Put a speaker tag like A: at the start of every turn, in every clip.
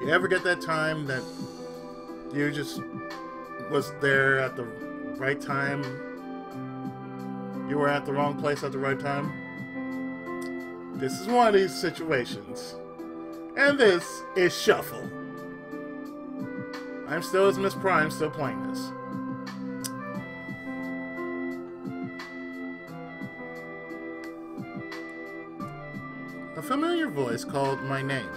A: You ever get that time that you just was there at the right time? You were at the wrong place at the right time? This is one of these situations. And this is Shuffle. I'm still as Miss Prime, still playing this. A familiar voice called my name.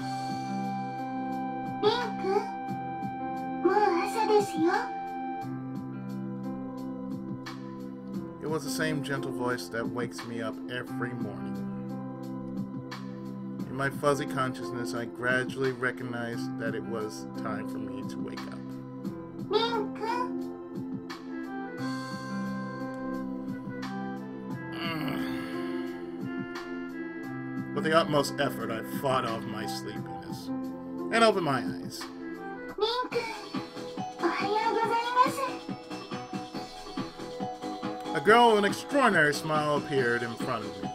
A: It was the same gentle voice that wakes me up every morning. In my fuzzy consciousness, I gradually recognized that it was time for me to wake up. With the utmost effort, I fought off my sleepiness and opened my eyes. A girl with an extraordinary smile appeared in front of me.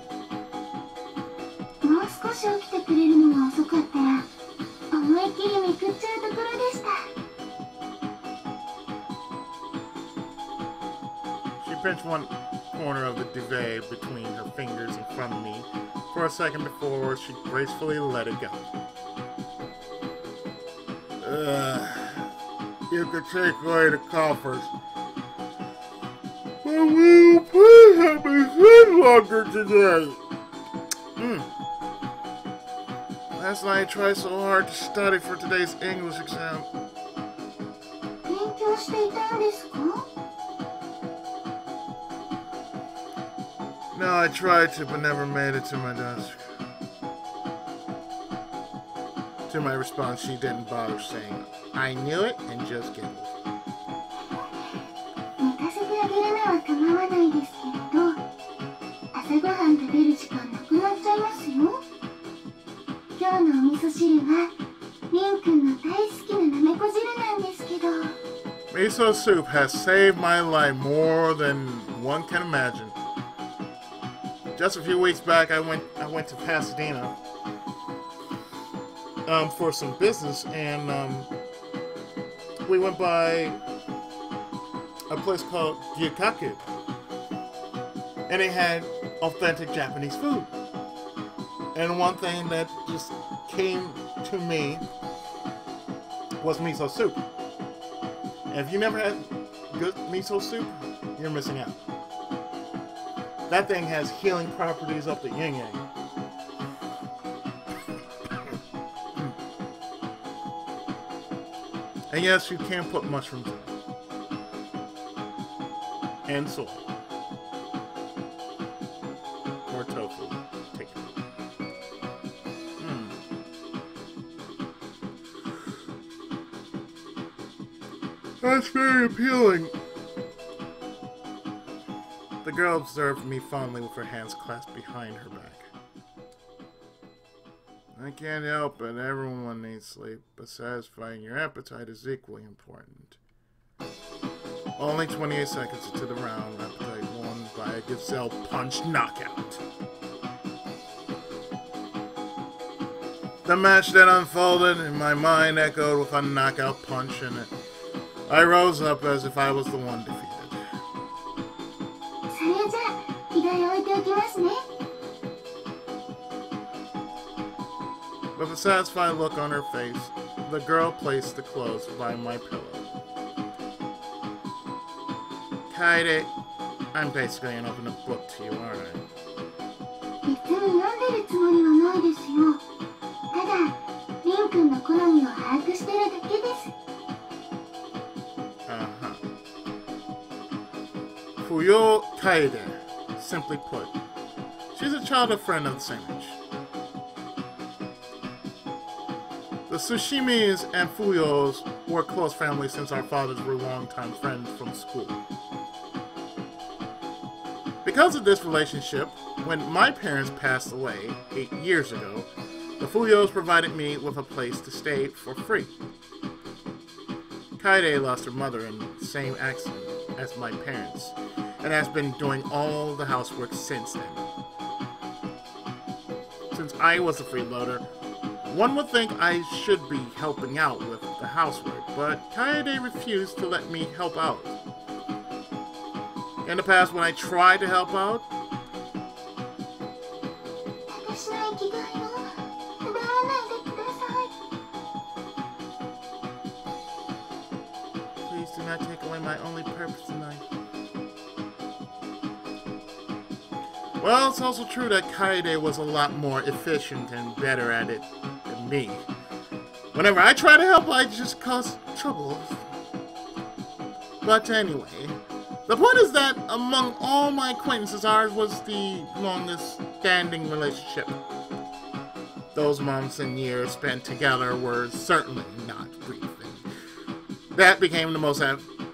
A: She pinched one corner of the duvet between her fingers in front of me for a second before she gracefully let it go. You could take away the coffers. But will you please have me sit longer today? Last night I tried so hard to study for today's English exam. No, I tried to, but never made it to my desk. To my response, she didn't bother saying, I knew it, and just giggled. Miso soup has saved my life more than one can imagine. Just a few weeks back, I went to Pasadena for some business, and we went by a place called Gyakaku, and it had authentic Japanese food. And one thing that just came to me was miso soup. And if you never had good miso soup, you're missing out. That thing has healing properties up the yin-yang. And yes, you can put mushrooms in it. And soy. Or tofu. Take it. That's very appealing. The girl observed me fondly with her hands clasped behind her back. I can't help it. Everyone needs sleep, but satisfying your appetite is equally important. Only 28 seconds into the round, appetite won by a gazelle punch knockout. The match that unfolded in my mind echoed with a knockout punch in it. I rose up as if I was the one defeated. With a satisfied look on her face, the girl placed the clothes by my pillow. Kaede, I'm basically an open book to you, aren't I? Fuyo Kaede, simply put. She's a childhood friend of the same age. The Sushimis and Fuyos were a close family since our fathers were longtime friends from school. Because of this relationship, when my parents passed away 8 years ago, the Fuyos provided me with a place to stay for free. Kaede lost her mother in the same accident as my parents, and has been doing all the housework since then. Since I was a freeloader, One would think I should be helping out with the housework, but Kaede refused to let me help out. In the past, when I tried to help out, please do not take away my only purpose in life. Well, it's also true that Kaede was a lot more efficient and better at it than me. Whenever I try to help, I just cause trouble. But anyway, the point is that among all my acquaintances, ours was the longest standing relationship. Those months and years spent together were certainly not brief, and that became the most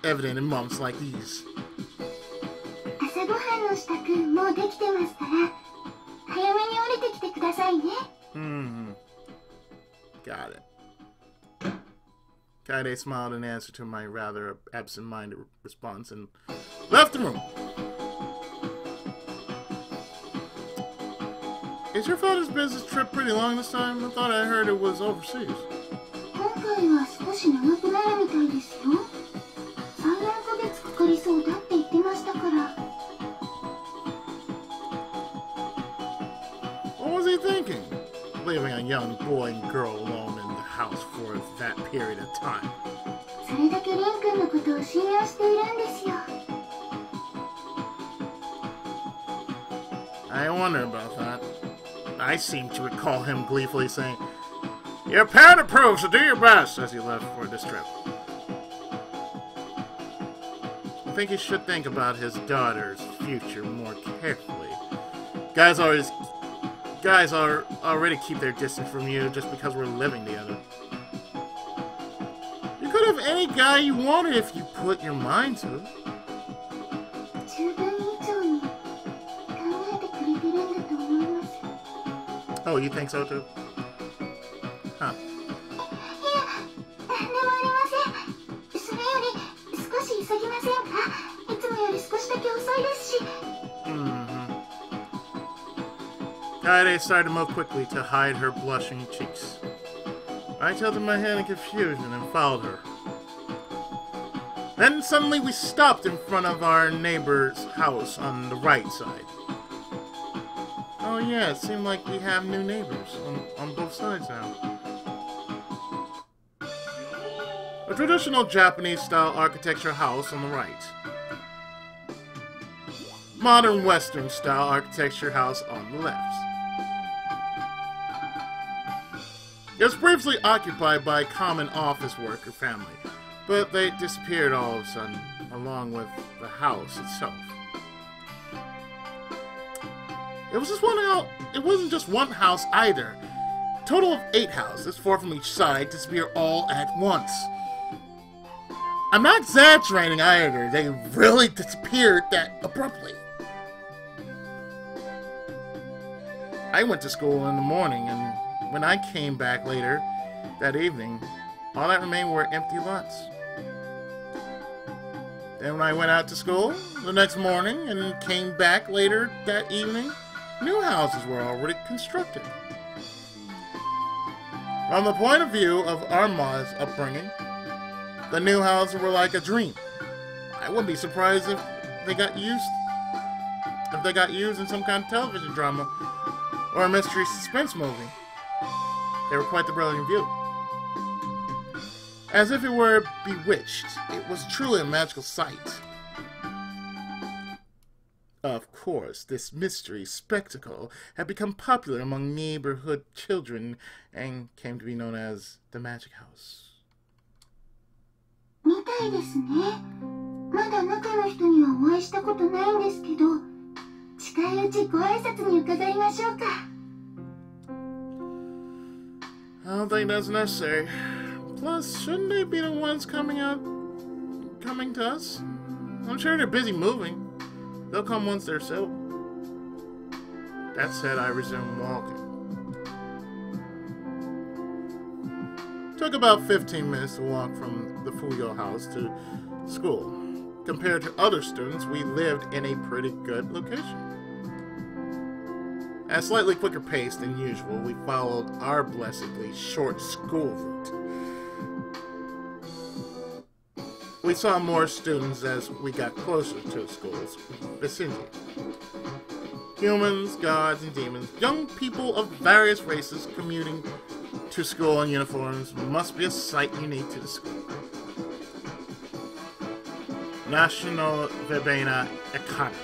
A: evident in months like these. Got it. Kaede smiled in answer to my rather absent-minded response and left the room. Is your father's business trip pretty long this time? I thought I heard it was overseas. What was he thinking? Leaving a young boy and girl alone in the house for that period of time. I wonder about that. I seem to recall him gleefully saying, "Your parent approves, so do your best," as he left for this trip. I think he should think about his daughter's future more carefully. Guys already keep their distance from you just because we're living together. You could have any guy you wanted if you put your mind to it. Oh, you think so too? Huh. Kaede started to move quickly to hide her blushing cheeks. I tilted my head in confusion and followed her. Then suddenly we stopped in front of our neighbor's house on the right side. Oh yeah, it seemed like we have new neighbors on both sides now. A traditional Japanese-style architecture house on the right. Modern Western-style architecture house on the left. It was briefly occupied by a common office worker family, but they disappeared all of a sudden, along with the house itself. It wasn't just one house either. Total of 8 houses, 4 from each side, disappear all at once. I'm not exaggerating either. They really disappeared that abruptly. I went to school in the morning, and when I came back later that evening, all that remained were empty lots. Then when I went out to school the next morning and came back later that evening, new houses were already constructed. From the point of view of Arma's upbringing, the new houses were like a dream. I wouldn't be surprised if they got used in some kind of television drama or a mystery suspense movie. They were quite the brilliant view. As if it were bewitched, it was truly a magical sight. Of course, this mystery spectacle had become popular among neighborhood children and came to be known as the Magic House.
B: みたいですね。まだ中の人にはお会いしたことないんですけど、近いうちご挨拶に伺いましょうか。
A: I don't think that's necessary. Plus, shouldn't they be the ones coming to us? I'm sure they're busy moving. They'll come once they're settled. That said, I resumed walking. Took about 15 minutes to walk from the Fuyo house to school. Compared to other students, we lived in a pretty good location. At a slightly quicker pace than usual, we followed our blessedly short school route. We saw more students as we got closer to the school's vicinity. Humans, gods, and demons, young people of various races commuting to school in uniforms must be a sight unique to the school. National Verbena Academy.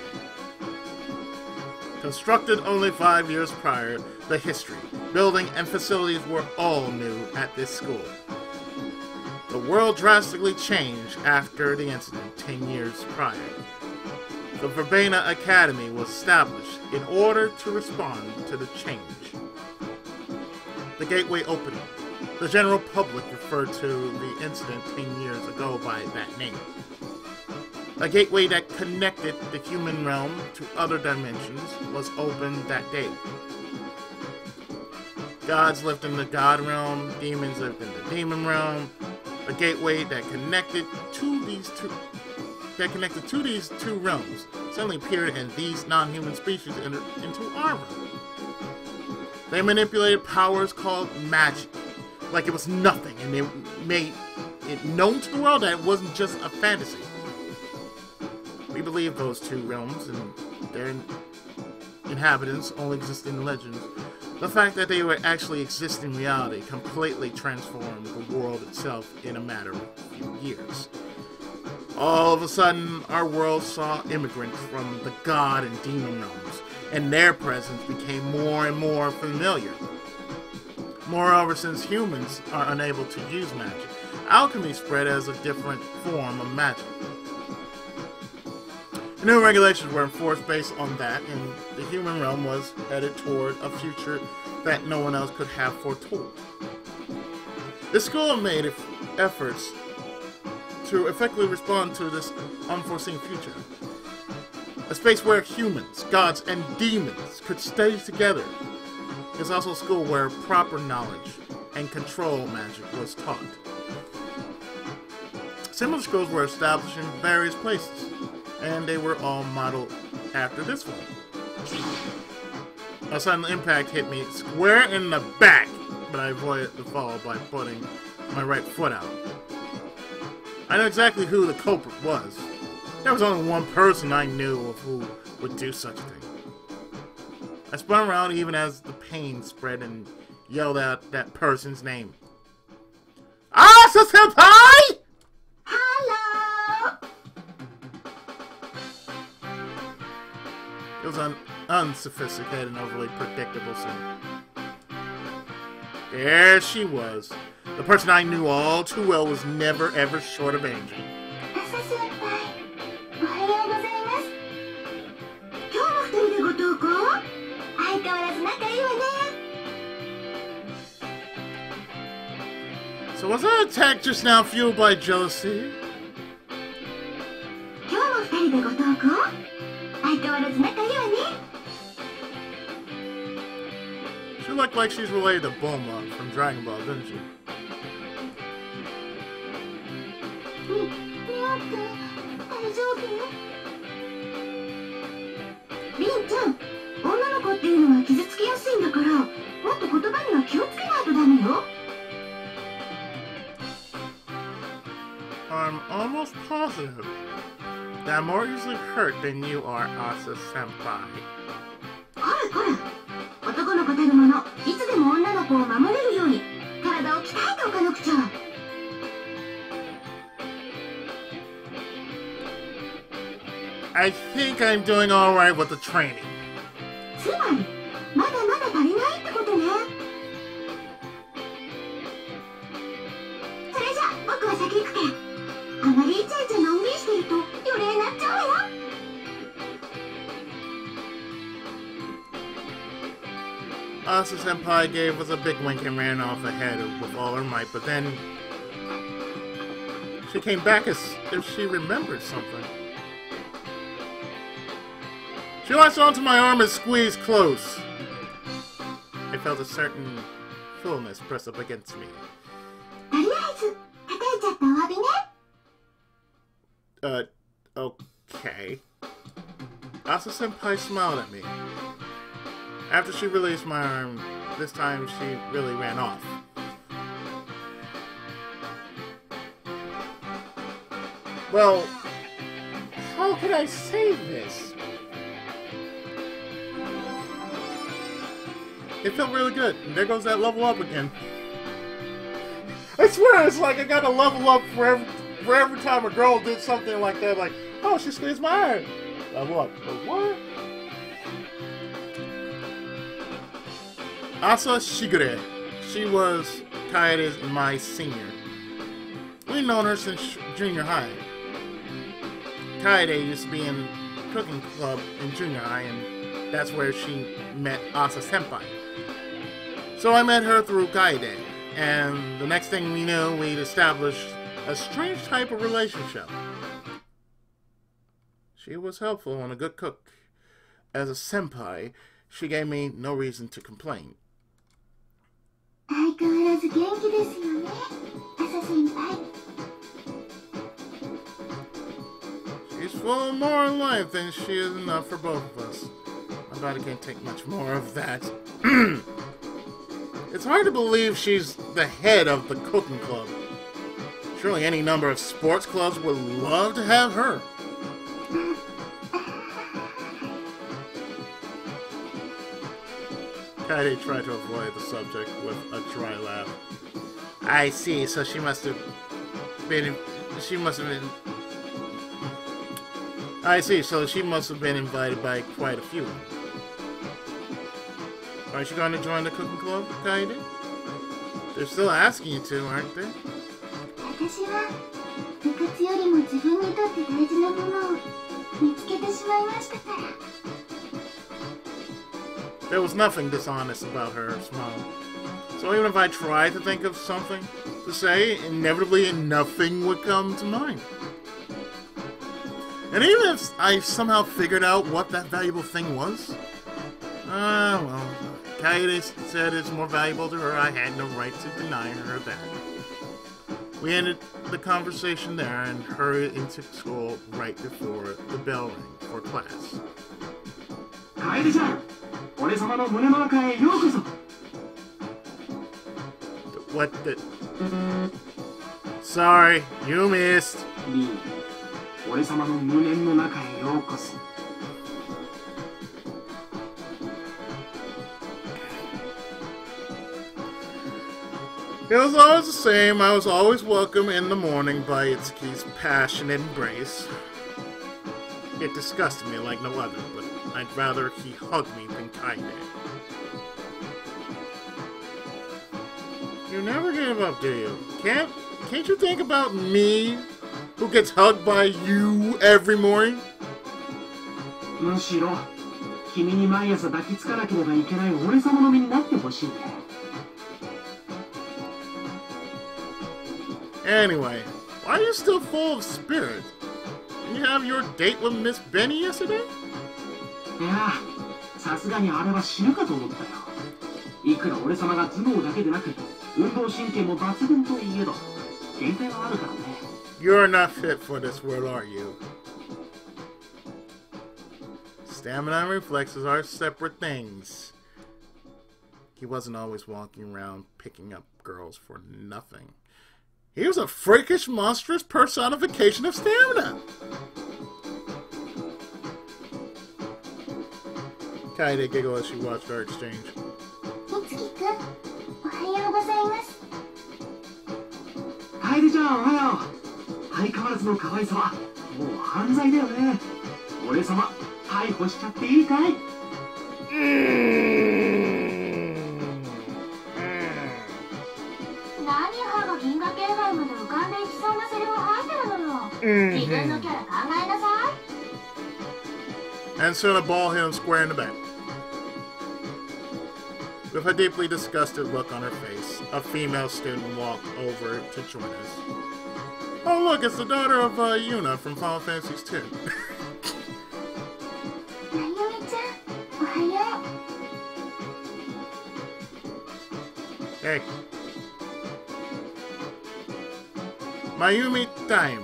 A: Constructed only 5 years prior, the history, building, and facilities were all new at this school. The world drastically changed after the incident 10 years prior. The Verbena Academy was established in order to respond to the change. The gateway opening. The general public referred to the incident 10 years ago by that name. A gateway that connected the human realm to other dimensions was opened that day. Gods lived in the god realm, demons lived in the demon realm. A gateway that connected to these two realms suddenly appeared, and these non-human species entered into our realm. They manipulated powers called magic, like it was nothing, and they made it known to the world that it wasn't just a fantasy. We believe those two realms and their inhabitants only exist in legends. The fact that they would actually exist in reality completely transformed the world itself in a matter of a few years. All of a sudden, our world saw immigrants from the god and demon realms, and their presence became more and more familiar. Moreover, since humans are unable to use magic, alchemy spread as a different form of magic. New regulations were enforced based on that, and the human realm was headed toward a future that no one else could have foretold. The school made efforts to effectively respond to this unforeseen future. A space where humans, gods, and demons could stay together. It's also a school where proper knowledge and control magic was taught. Similar schools were established in various places, and they were all modeled after this one. A sudden impact hit me square in the back, but I avoided the fall by putting my right foot out. I know exactly who the culprit was. There was only one person I knew of who would do such a thing. I spun around even as the pain spread and yelled out that person's name. Asa Senpai!
B: Hello!
A: It was an unsophisticated and overly predictable scene. There she was. The person I knew all too well was never ever short of Angel.
B: Asa senpai, おはようございます。今日も二人でご登校？相変わらず仲いいわね。
A: So was that attack just now fueled by jealousy?
B: 今日も二人でご登校？相変わらず仲いいわね。
A: She looked like she's related to Bulma from Dragon Ball, didn't she?
B: みおくん、大丈夫？りんちゃん、女の子っていうのは傷つきやすいんだから、もっと言葉には気をつけないとダメよ。
A: I'm almost positive that I'm more easily hurt than you are, Asa Senpai.
B: こらこら、男の子たるもの、いつでも女の子を守れるように体を鍛えておかなくちゃ。
A: I think I'm doing alright with the training.
B: つまり、まだまだ足りないってことね。それじゃあ、僕は先行くけん。あまりイチャイチャのんびりしてると、予霊になっちゃうわよ。
A: Asa Senpai gave us a big wink and ran off ahead with all her might, but then she came back as if she remembered something. She latched onto my arm and squeezed close. I felt a certain fullness press up against me.
B: とりあえず、叩いちゃったお詫びね。
A: Okay. Asa Senpai smiled at me. After she released my arm, this time she really ran off. Well, how could I say this? It felt really good. And there goes that level up again. I swear, it's like I gotta level up for every time a girl did something like that. Like, oh, she squeezed my arm. Level up. But what? Asa Shigure. She was Kaede's and my senior. We've known her since junior high. Kaede used to be in cooking club in junior high, and that's where she met Asa Senpai. So I met her through Kaede, and the next thing we knew, we'd established a strange type of relationship. She was helpful and a good cook. As a senpai, she gave me no reason to complain.
B: 相変わらず元気ですよね、朝先輩。
A: She's full of more in life than she is enough for both of us. My body can't take much more of that. It's hard to believe she's the head of the cooking club. Surely any number of sports clubs would love to have her. Kaede tried to avoid the subject with a dry laugh. I see, so she must have been... I see, so she must have been invited by quite a few. Aren't you going to join the cooking club, Kaede? They're still asking you to, aren't they?
B: 私は部活よりも自分にとって大事なものを見つけてしまいましたから。
A: There was nothing dishonest about her smile. So even if I tried to think of something to say, inevitably nothing would come to mind. And even if I somehow figured out what that valuable thing was, well, Kaede said it's more valuable to her. I had no right to deny her that. We ended the conversation there and hurried into school right before the bell rang for class.
C: Kaede-chan!
A: What the... Sorry, you missed. It was always the same. I was always welcome in the morning by Itsuki's passionate embrace. It disgusted me like no other, but I'd rather he hugged me than Kaede. You never give up, do you? Can't you think about me, who gets hugged by you every morning?
C: むしろ君に毎朝抱きつかなければいけない俺様の身になってほしいね。
A: Anyway, why are you still full of spirit? Didn't you have your date with Miss Benny yesterday?
C: いや、さすがにあれは死ぬかと思ったよ。いくら俺様が頭脳だけでなく運動神経も抜群といえど限界はあるからね。
A: You're not fit for this world, are you? Stamina and reflexes are separate things. He wasn't always walking around picking up girls for nothing. He was a freakish, monstrous personification of stamina. Kaede giggled as she watched our exchange.
B: Mitsuki-kun, おはようございます。
C: Kaede-chan, おはよう。相変わらずの可愛さはもう犯罪だよね。俺様、逮捕しちゃっていいかい？
B: 何歯が銀河系外まで浮かんでいきそうなセリフ入ってるのよ。自分のキャラ考えなさい。
A: And soon a ball hit him square in the back. With a deeply disgusted look on her face, a female student walked over to join us. Oh look, it's the daughter of Yuna from Final Fantasy II.
B: まゆみちゃん、おはよう。
A: Hey. Mayumi time.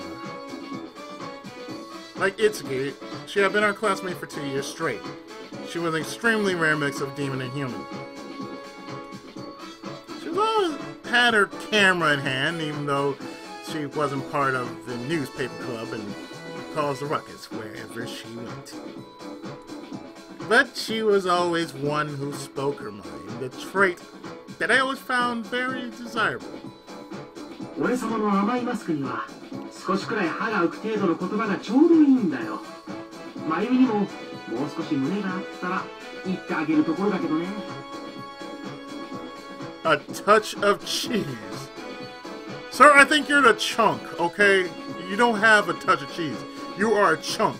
A: Like Itsuki, she had been our classmate for 2 years straight. she was an extremely rare mix of demon and human. She always had her camera in hand, even though she wasn't part of the newspaper club and caused a ruckus wherever she went. But she was always one who spoke her mind, a trait that I always found very desirable.
C: 俺様の甘いマスクには少しくらい歯が浮く程度の言葉がちょうどいいんだよ。真由美にももう少し胸があったら言ってあげるところだけどね。
A: A touch of cheese. Sir, I think you're the chunk, okay? You don't have a touch of cheese. You are a chunk.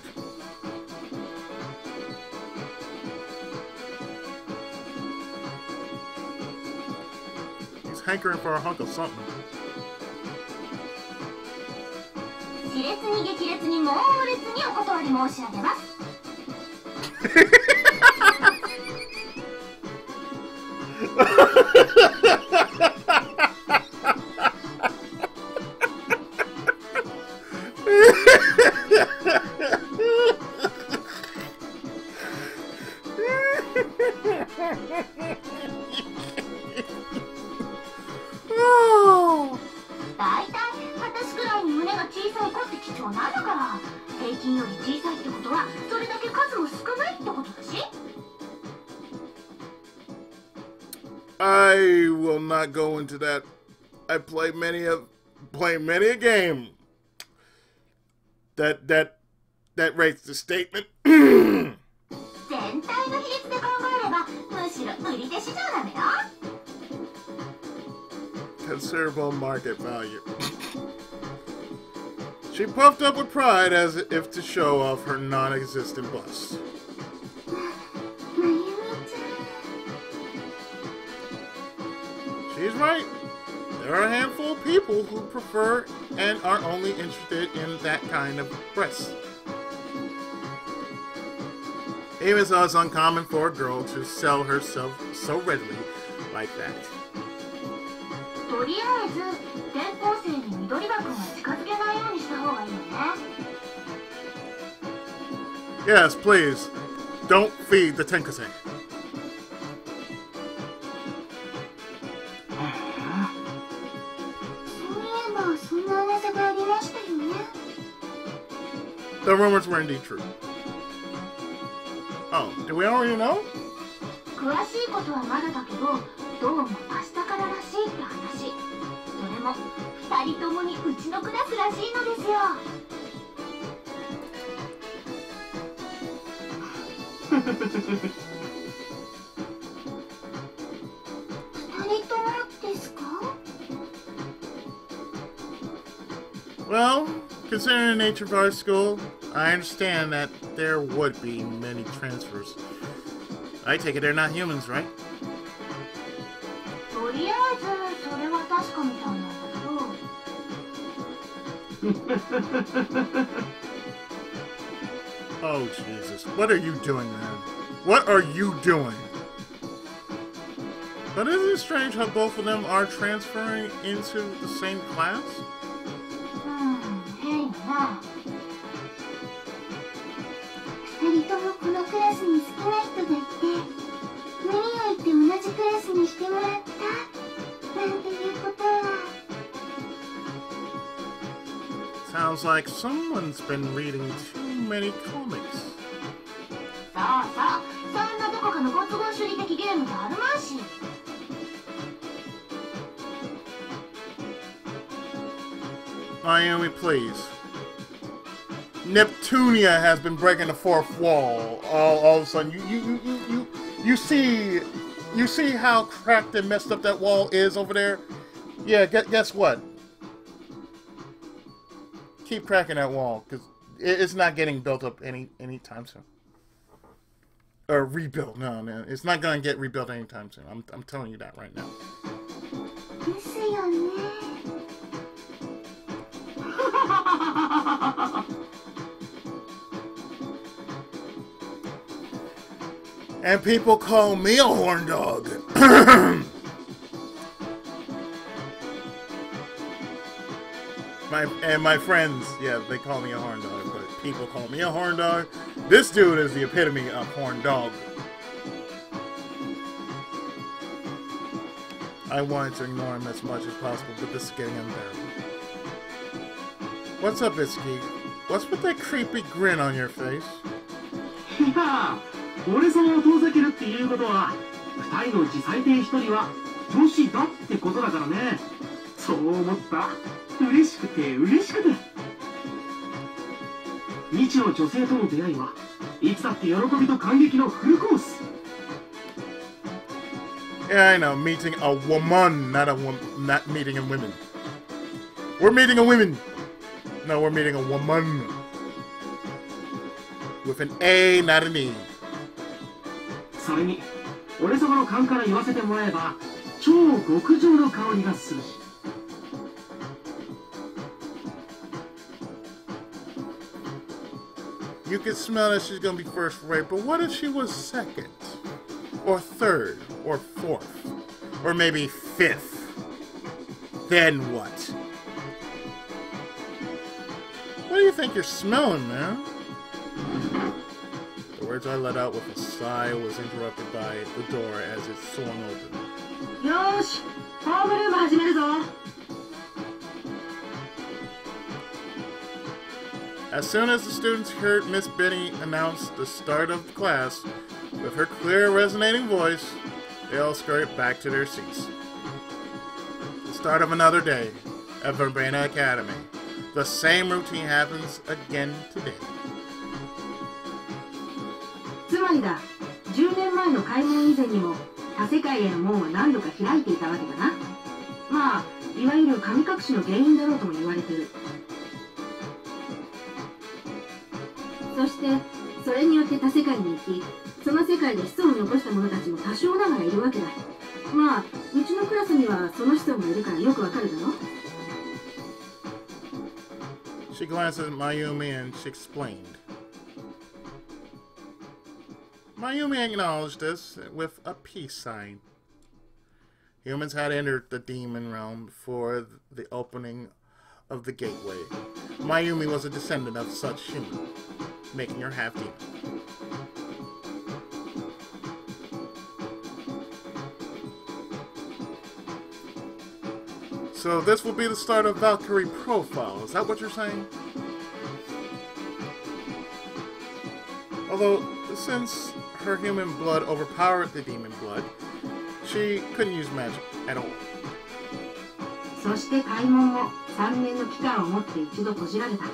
A: He's hankering for a hunk of something.
B: 熾烈に激烈に猛烈にお断り申し上げます。大体私くらいに胸が小さい子って貴重なんだから、平均より小さいってことはそれだけ数も少ないってことだし。
A: I will not go into that. I play many a game that rates the statement.
B: 全体の比率で考えればむしろ売り手市場なのよ。
A: Considerable market value. She puffed up with pride as if to show off her non-existent bust. She's right. There are a handful of people who prefer and are only interested in that kind of breast. Even so, it's uncommon for a girl to sell herself so readily like that.
B: とりあえず転校生に緑箱が近づけないようにした方がいいよね。
A: Yes, please. Don't feed the Tenkase.
B: そういえばそんな噂がありましたよね。
A: The rumors were indeed true. Oh, do we already know?
B: 詳しいことはまだだけど、どうも明日かららしいって話。それも2人ともにうちのクラスらしいのですよ。2人ともですか？
A: Well, considering the nature of our school, I understand that there would be many transfers. I take it they're not humans, right?
B: とりあえずそれは確かみたいなんだけど。
A: Oh, Jesus. What are you doing, man? What are you doing? But isn't it strange how both of them are transferring into the same class?
B: 変よな。2人ともこのクラスに好きな人がいて、無理を言って同じクラスにしてもらったなんていうことは。
A: Sounds like someone's been reading too many comics.
B: そうそう、そんなどこかのご都合主義的ゲームがあるまいし。
A: Mayumi, please. Neptunia has been breaking the fourth wall. All of a sudden, you see how cracked and messed up that wall is over there? Yeah, guess what? Keep cracking that wall, because it's not getting built up anytime soon. Or rebuilt. No, it's not going to get rebuilt anytime soon. I'm telling you that right now.
B: ですよね。
A: And people call me a horn dog. my friends, yeah, they call me a horn dog, but people call me a horn dog. This dude is the epitome of horn dog. I wanted to ignore him as much as possible, but this is getting unbearable. What's up, Itsuki? What's with that creepy grin on your face?
C: いや俺様を遠ざけるっていうことは2人のうち最低1人は女子だってことだからね。そう思った。嬉しくて嬉しくて。未知の女性との出会いはいつだって喜びと感激のフルコース。
A: Yeah, I know. Meeting a woman, not meeting a woman. We're meeting a woman. No, we're meeting a woman. With an A, not an E.
C: それに、俺様の勘から言わせてもらえば、超極上の香りがするし。
A: You can smell that she's gonna be first rate, but what if she was second? Or third? Or fourth? Or maybe fifth? Then what? What do you think you're smelling, man? The words I let out with a sigh was interrupted by the door as it swung open.
B: よーし、ホームルーム始めるぞ。
A: As soon as the students heard Miss Benny announce the start of the class, with her clear, resonating voice, they all scurried back to their seats. The start of another day at Verbena Academy. The same routine happens again today.
B: つまりだ、10年前の開門以前にも他世界への門は何度か開いていたわけだな。まあ、いわゆる神隠しの原因だろうとも言われてる。そしてそれによって他世界に行き、その世界で子孫を残した者たちも多少ながらいるわけだ。まあ、うちのクラスにはその子孫がいるからよくわかるだろ。
A: She glanced at Mayumi and she explained. Mayumi acknowledged this with a peace sign. Humans had entered the demon realm before the opening of the gateway. Mayumi was a descendant of such human, making her half demon. So this will be the start of Valkyrie profile. Is that what you're saying? Although, since her human blood overpowered the demon blood, she couldn't use magic at all.
B: そして開門も3年の期間をもって一度閉じられた。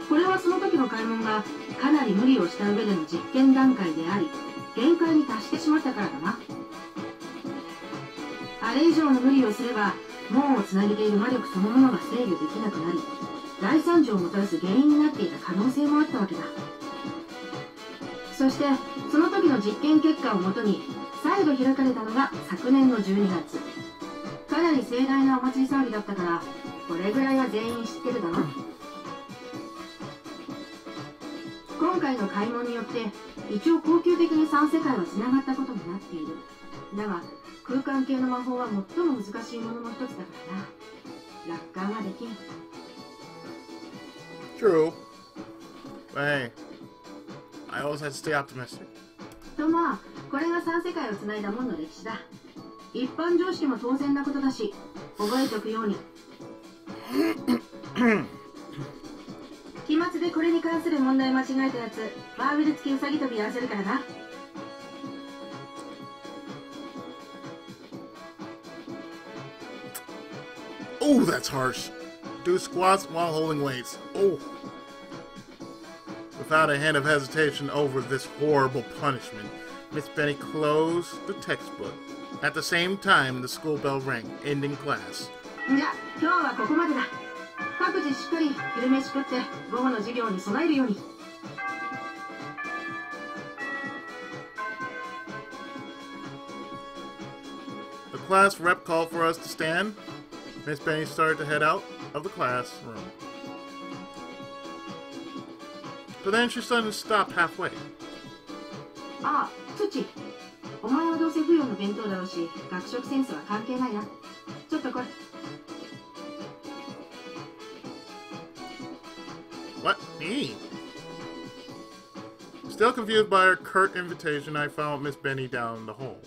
B: これはその時の開門がかなり無理をした上での実験段階であり、限界に達してしまったからだな。あれ以上の無理をすれば、門をつなげている魔力そのものが制御できなくなり、大惨事をもたらす原因になっていた可能性もあったわけだ。そしてその時の実験結果をもとに再度開かれたのが昨年の12月。かなり盛大なお祭り騒ぎだったから、これぐらいは全員知ってるだろう。今回の開門によって一応恒久的に3世界はつながったことになっている。だが空間系の魔法は最も難しいものの一つだからな。楽観はできん。
A: True. But hey, I always had to stay optimistic.
B: とまあ、これが3世界をつないだ門の歴史だ。一般常識も当然なことだし、覚えておくように。期末でこれに関する問題間違えたやつ、バーベル付きウサギ跳びやらせるからな。
A: Oh, that's harsh. Do squats while holding weights. Oh. Without a hint of hesitation over this horrible punishment, Miss Benny closed the textbook. At the same time, the school bell rang, ending class.
B: じゃあ、今日はここまでだ。各自しっかり昼飯食って午後の授業に備えるように。
A: The class rep called for us to stand. Miss Benny started to head out of the classroom. But then she suddenly stopped halfway.
B: ああ、土。お前はどうせ不要の弁当だろうし、学食センスは関係ないな。ちょっと来い。
A: What? Me? Still confused by her curt invitation, I followed Miss Benny down the hall.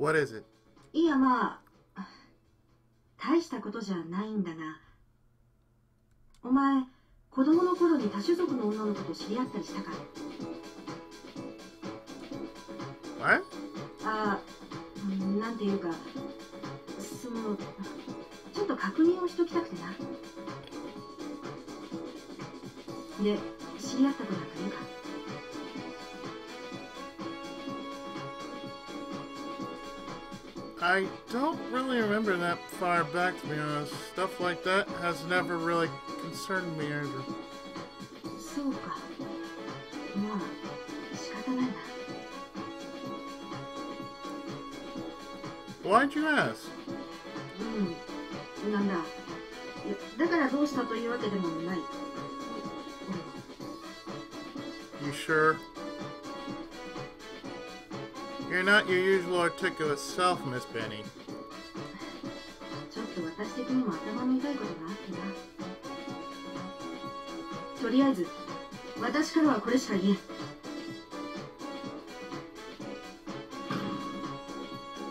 A: What is it?
B: いやまあ大したことじゃないんだが、お前子供の頃に多種族の女の子と知り合ったりしたか？
A: What?
B: ああ、なんていうか、そのちょっと確認をしときたくてな。で、知り合った子なんかいるか？
A: I don't really remember that far back, to be honest. Stuff like that has never really concerned me either.
B: そうか。まあ仕方ないな。
A: Why'd you ask?
B: なんだ。いや、だからどうしたというわけでもない。
A: You sure? You're not your usual articulate self, Miss Benny.
B: ちょっと私的にも頭の痛いことがあってな。とりあえず、私からはこれしか言えん。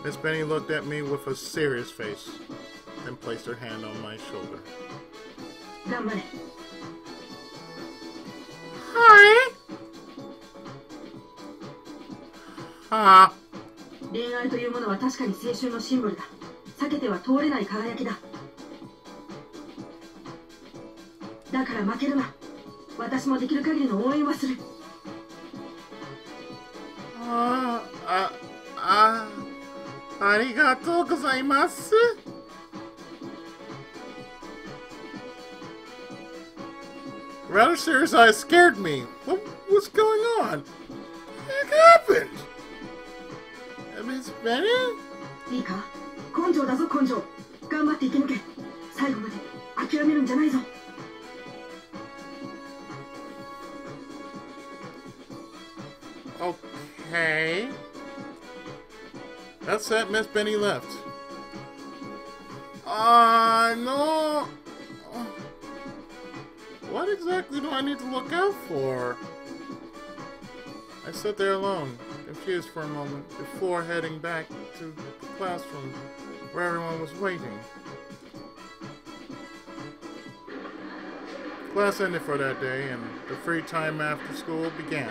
A: Miss Benny looked at me with a serious face, then placed her hand on my shoulder.
B: 頑張れ。
A: Hi! Ah.
B: 恋愛というものは確かに青春のシンボルだ。避けては通れない輝きだ。だから負けるな。私もできる限りの応援はする。
A: Arigatou gozaimasu. Rather serious eyes scared me. What's going on? What happened? Miss Benny?
B: いいか、根性だぞ根性。頑張って生き抜け。最後まで諦めるんじゃないぞ。
A: Okay. That's it, Miss Benny left. No. What exactly do I need to look out for? I sat there alone, confused for a moment, before heading back to the classroom where everyone was waiting. Class ended for that day, and the free time after school began.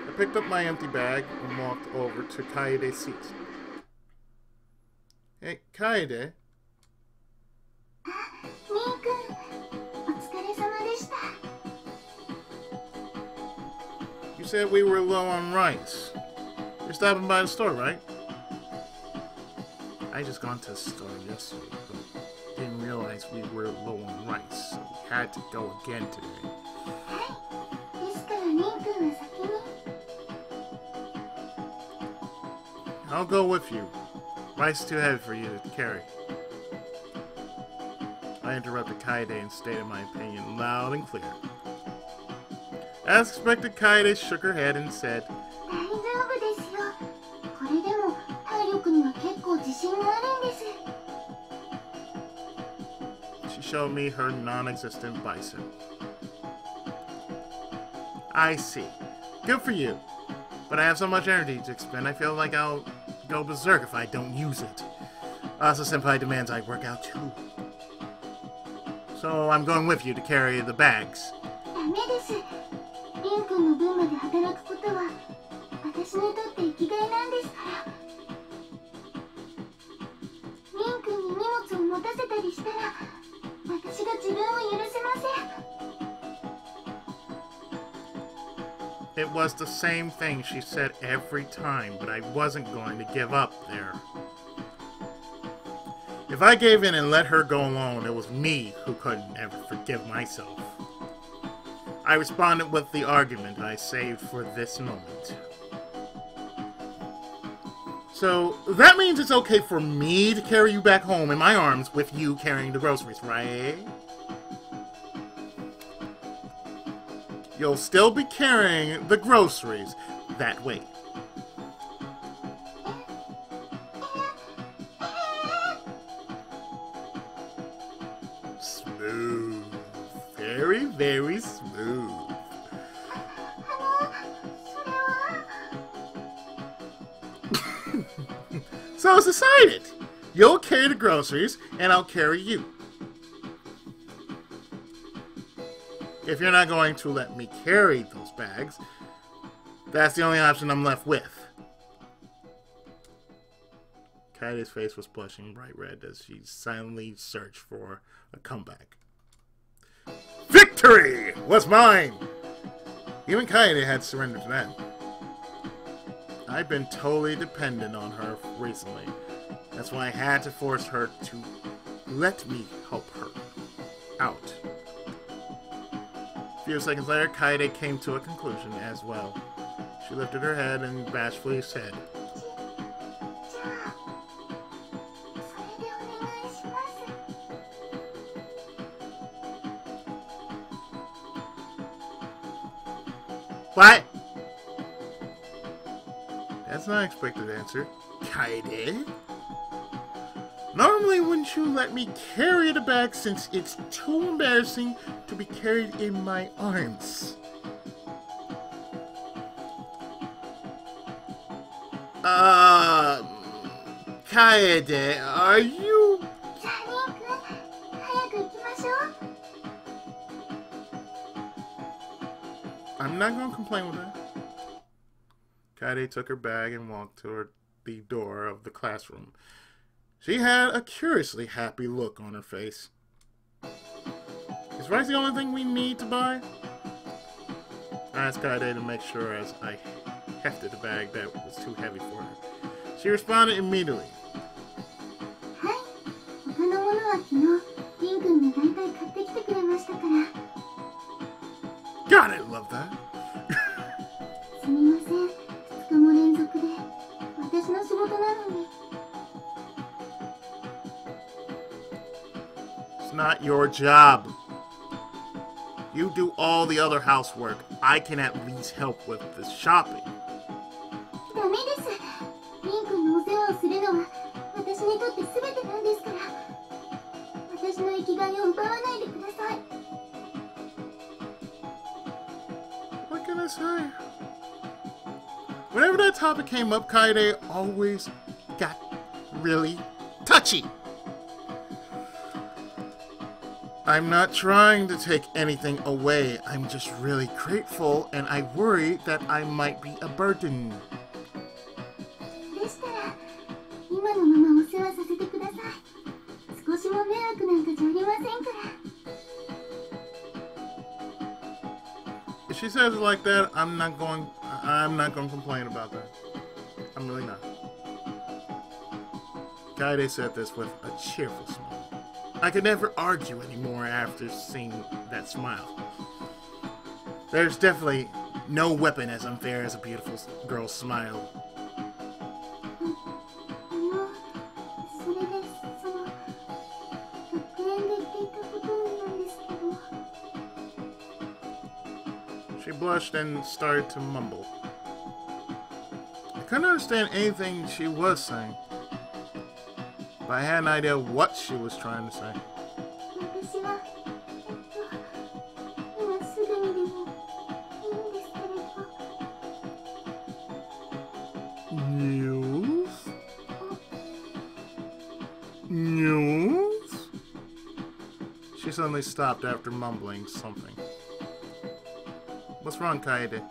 A: I picked up my empty bag and walked over to Kaede's seat. Hey, Kaede? You said we were low on rice. You're stopping by the store, right? I just gone to the store yesterday, but didn't realize we were low on rice, so we had to go again today. I'll go with you. Rice is too heavy for you to carry. I interrupted Kaede and stated my opinion loud and clear. As expected, Kaede shook her head and said, She showed me her non-existent bicep. I see. Good for you. But I have so much energy to expend, I feel like I'll go berserk if I don't use it. Also, Senpai demands I work out too. So I'm going with you to carry the bags. It was the same thing she said every time, but I wasn't going to give up there. If I gave in and let her go alone, it was me who couldn't ever forgive myself. I responded with the argument I saved for this moment. So, that means it's okay for me to carry you back home in my arms with you carrying the groceries, right? You'll still be carrying the groceries that way. Smooth. Very, very smooth. So it's decided. You'll carry the groceries, and I'll carry you. If you're not going to let me carry those bags, that's the only option I'm left with. Kaede's face was blushing bright red as she silently searched for a comeback. Victory was mine! Even Kaede had surrendered to that. I've been totally dependent on her recently. That's why I had to force her to let me help her out. A few seconds later, Kaede came to a conclusion as well. She lifted her head and bashfully said, "What?" That's not an expected answer. Kaede? Normally, wouldn't you let me carry the bag since it's too embarrassing to be carried in my arms? Kaede, are you... I'm not going to complain with that. Kaede took her bag and walked toward the door of the classroom. She had a curiously happy look on her face. Is rice the only thing we need to buy? I asked Kaede to make sure as I hefted the bag that was too heavy for her. She responded immediately. God, I love that. It's not your job. You do all the other housework. I can at least help with the shopping. What can I say? Whenever that topic came up, Kaede always got really touchy. I'm not trying to take anything away. I'm just really grateful, and I worry that I might be a burden. If she says it like that, I'm not going to complain about that. I'm really not. Kaede said this with a cheerful smile. I could never argue anymore after seeing that smile. There's definitely no weapon as unfair as a beautiful girl's smile. She blushed and started to mumble. I couldn't understand anything she was saying, but I had an idea what she was trying to say. News? News? She suddenly stopped after mumbling something. What's wrong, Kaede?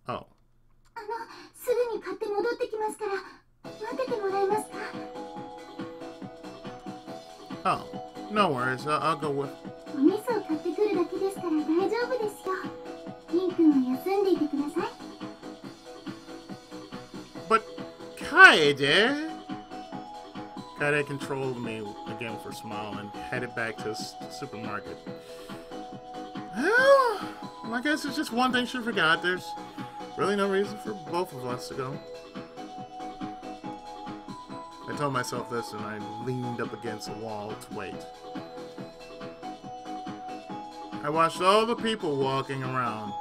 A: Oh. Oh, no worries. I'll go with... But, Kaede... Kaede controlled me again for a smile and headed back to the supermarket. Well, I guess it's just one thing she forgot. There's really no reason for both of us to go. I told myself this and I leaned up against the wall to wait. I watched all the people walking around.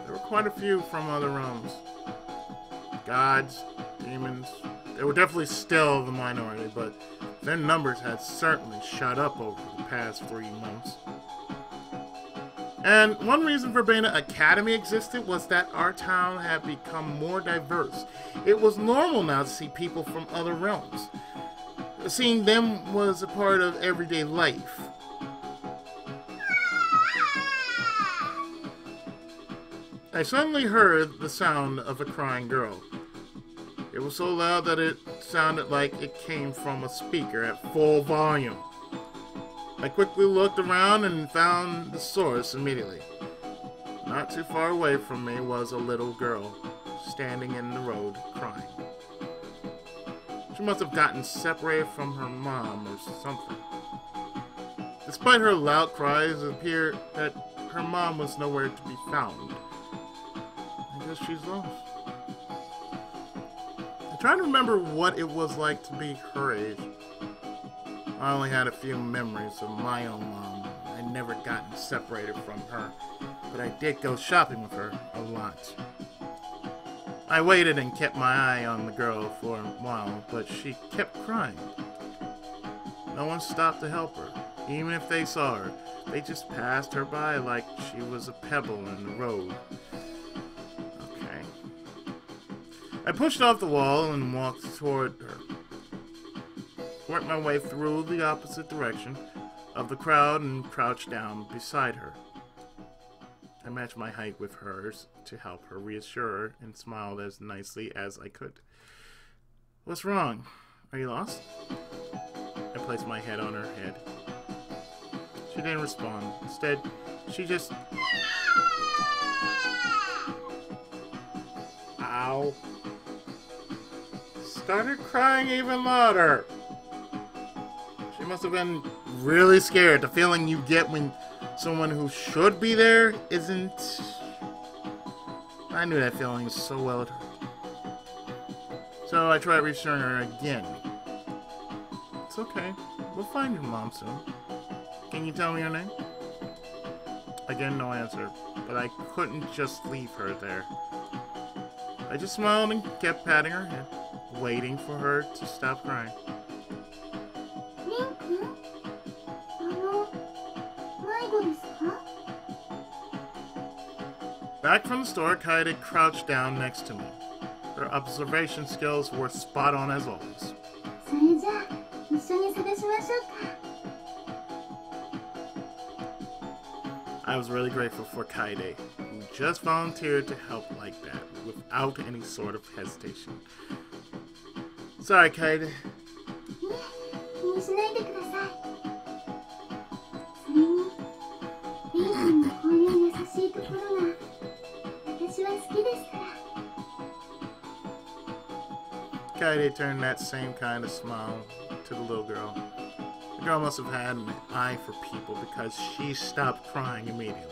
A: There were quite a few from other realms. Gods, demons. They were definitely still the minority, but their numbers had certainly shot up over the past 3 months. And one reason Verbena Academy existed was that our town had become more diverse. It was normal now to see people from other realms. Seeing them was a part of everyday life. I suddenly heard the sound of a crying girl. It was so loud that it sounded like it came from a speaker at full volume. I quickly looked around and found the source immediately. Not too far away from me was a little girl, standing in the road, crying. She must have gotten separated from her mom or something. Despite her loud cries, it appeared that her mom was nowhere to be found. I guess she's lost. I'm trying to remember what it was like to be her age. I only had a few memories of my own mom. I'd never gotten separated from her, but I did go shopping with her a lot. I waited and kept my eye on the girl for a while, but she kept crying. No one stopped to help her. Even if they saw her, they just passed her by like she was a pebble in the road. Okay. I pushed off the wall and walked toward her. Worked my way through the opposite direction of the crowd and crouched down beside her. I matched my height with hers to help her reassure her and smiled as nicely as I could. What's wrong? Are you lost? I placed my head on her head. She didn't respond. Instead, she just... Ow. Started crying even louder. She must have been really scared. The feeling you get when someone who should be there isn't... I knew that feeling so well at her. So I tried reassuring her again. It's okay. We'll find your mom soon. Can you tell me your name? Again, no answer. But I couldn't just leave her there. I just smiled and kept patting her head, waiting for her to stop crying. Back from the store, Kaede crouched down next to me. Her observation skills were spot on as always. I was really grateful for Kaede, who just volunteered to help like that, without any sort of hesitation. Sorry, Kaede. Kaede turned that same kind of smile to the little girl. The girl must have had an eye for people because she stopped crying immediately.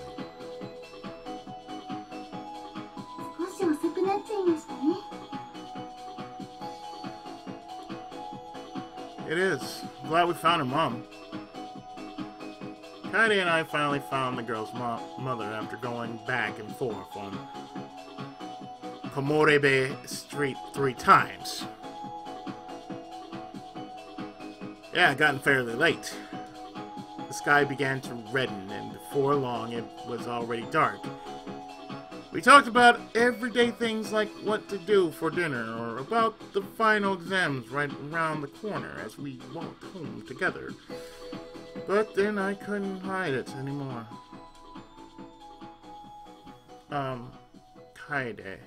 A: It is. I'm glad we found her mom. Kaede and I finally found the girl's mother after going back and forth on Komorebe Street 3 times. Yeah, it gotten fairly late. The sky began to redden, and before long it was already dark. We talked about everyday things like what to do for dinner, or about the final exams right around the corner as we walked home together. But then I couldn't hide it anymore. Kaede,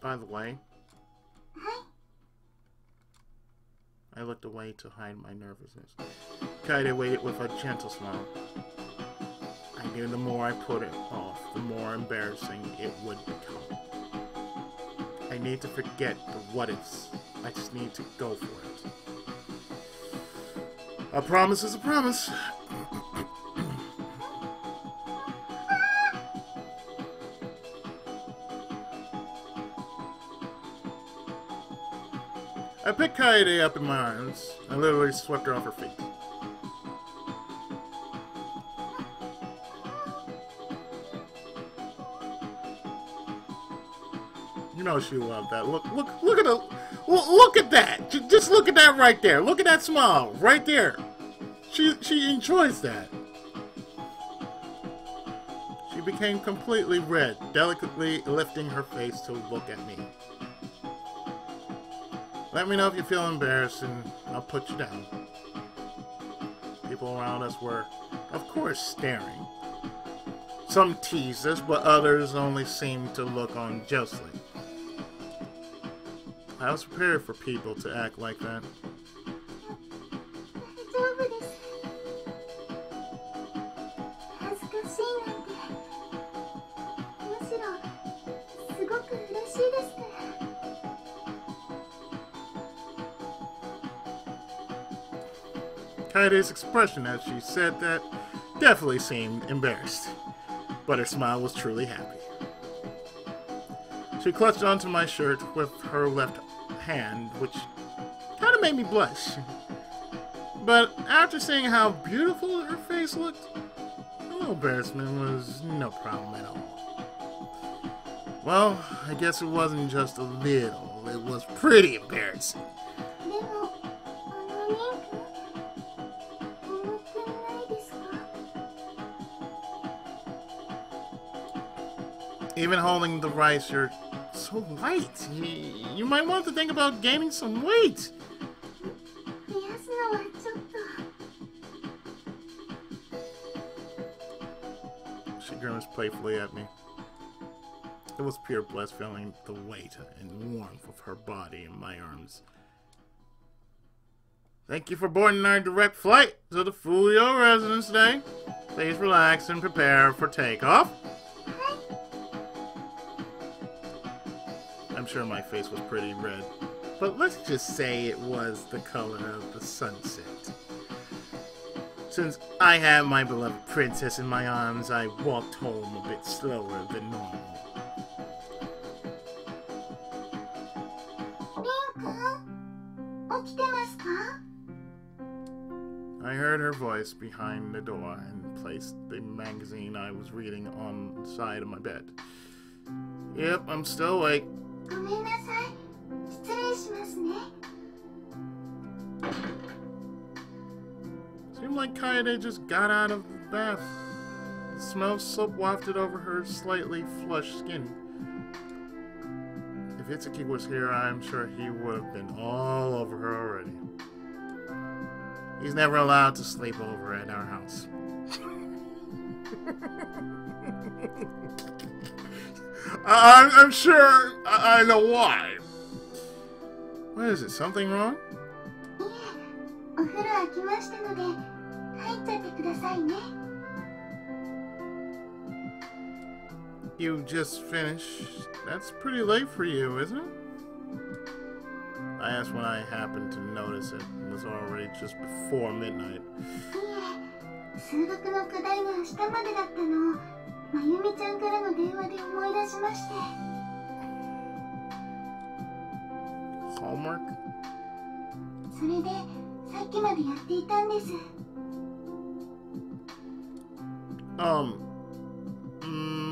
A: by the way. I looked away to hide my nervousness. Kaede waited with a gentle smile. I knew the more I put it off, the more embarrassing it would become. I need to forget the what-ifs. I just need to go for it. A promise is a promise. I picked Kaede up in my arms. I literally swept her off her feet. You know she loved that. Look at that. Just look at that right there. Look at that smile right there. She enjoys that. She became completely red, delicately lifting her face to look at me. Let me know if you feel embarrassed and I'll put you down. People around us were, of course, staring. Some teased us, but others only seemed to look on jokingly. I was prepared for people to act like that. Kaide's expression as she said that definitely seemed embarrassed, but her smile was truly happy. She clutched onto my shirt with her left hand, which kind of made me blush. But after seeing how beautiful her face looked, a little embarrassment was no problem at all. Well, I guess it wasn't just a little, it was pretty embarrassing. Even holding the rice, you're so light. You might want to think about gaining some weight. She grimaced playfully at me. It was pure bliss feeling the weight and warmth of her body in my arms. Thank you for boarding our direct flight to the Fulio residence today. Please relax and prepare for takeoff. I'm sure my face was pretty red, but let's just say it was the color of the sunset. Since I had my beloved princess in my arms, I walked home a bit slower than normal. I heard her voice behind the door and placed the magazine I was reading on the side of my bed. Yep, I'm still awake. Seemed like Kaede just got out of the bath. The smell of soap wafted over her slightly flushed skin. If Itsuki was here, I'm sure he would have been all over her already. He's never allowed to sleep over at our house. I'm sure I know why. What is it? Something wrong? You just finished? That's pretty late for you, isn't it? I asked when I happened to notice it was already just before midnight. Homework?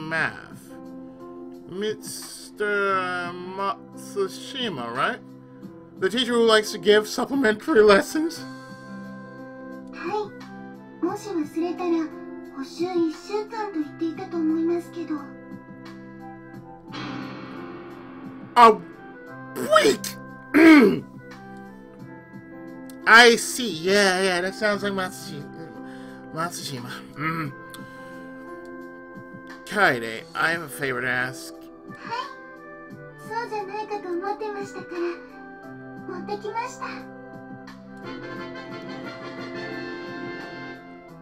A: Math. Mr. Matsushima, right? The teacher who likes to give supplementary lessons? A week! I see. Yeah, that sounds like Matsushima. Kaede, I have a favor to ask.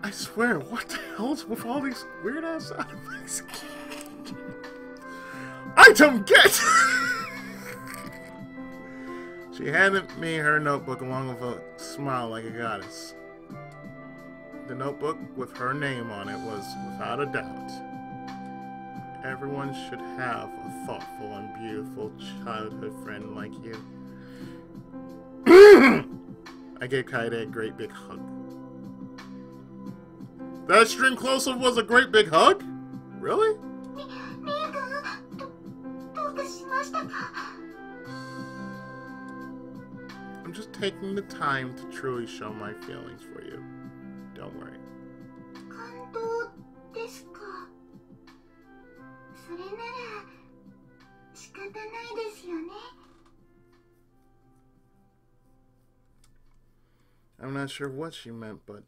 A: I swear, what the hell's with all these weird-ass sound effects? I don't get! She handed me her notebook along with a smile like a goddess. The notebook with her name on it was, without a doubt, everyone should have a thoughtful and beautiful childhood friend like you. I gave Kaede a great big hug. That string close-up was a great big hug? Really? I'm just taking the time to truly show my feelings for you. Don't worry.
D: それなら仕方ないですよね。
A: I'm not sure what she meant, but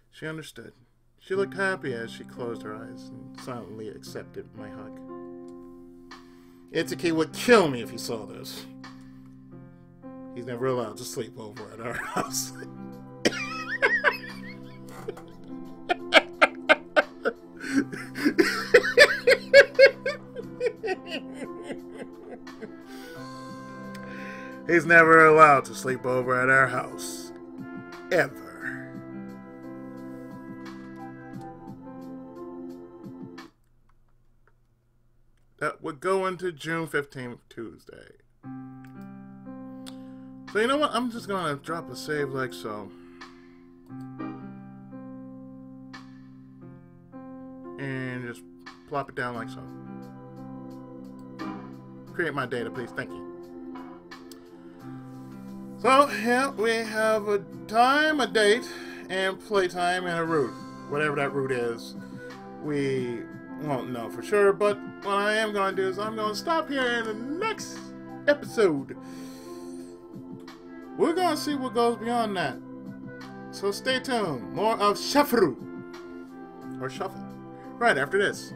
A: she understood. She looked happy as she closed her eyes and silently accepted my hug. Itsuki would kill me if he saw this. He's never allowed to sleep over at our house. He's never allowed to sleep over at our house. Ever. That would go into June 15th, Tuesday. So you know what? I'm just gonna drop a save like so. And just plop it down like so. Create my data, please. Thank you. So, yeah, we have a time, a date, and playtime, and a route. Whatever that route is, we won't know for sure, but what I am going to do is I'm going to stop here in the next episode. We're going to see what goes beyond that. So stay tuned. More of Shuffle, or Shuffle, right after this.